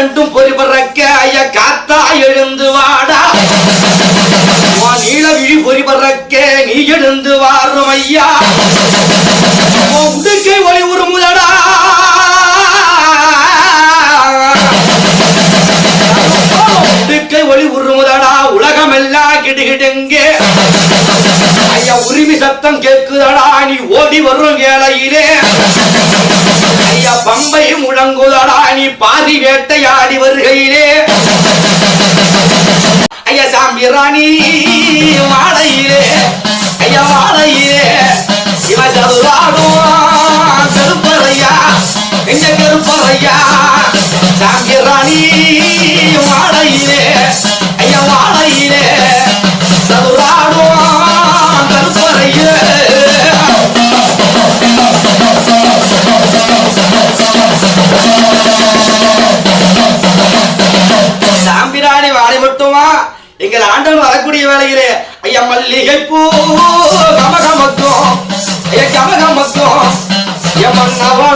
ரெண்டும் பொறி பறக்க ஐயா காத்தா எழுந்து வாடா நீல விழி பொறி பறக்க நீ எழுந்து வாரும் ஐயா உடுக்கை ஒளி உருமுதடா உடுக்கை ஒளி உருமுதடா உலகமெல்லாம் கிடுகிடுங்க ஐயா உரிமை சத்தம் கேட்குதடா நீ ஓடி வரும் வேளையிலே ஐயா பம்பை முழங்குதடா நீ பாதி வேட்டையாடி வருகையிலே ஐயா சாம்பிராணி மாலையிலே ஐயா மாலையிலே இவன் சதுராடும் கருப்பறையா எங்க கருப்பறையா சாம்பிராணி மாலையிலே ஐயா மாலையிலே சதுராடும் கருப்பறையே சாம்பிராணி வாழை மட்டுமா எங்கள் ஆண்டவன் வரக்கூடிய வேளையிலே ஐயா மல்லிகை பூ கமகமக்கும் ஐயா கமகமக்கும் என் மன்னவா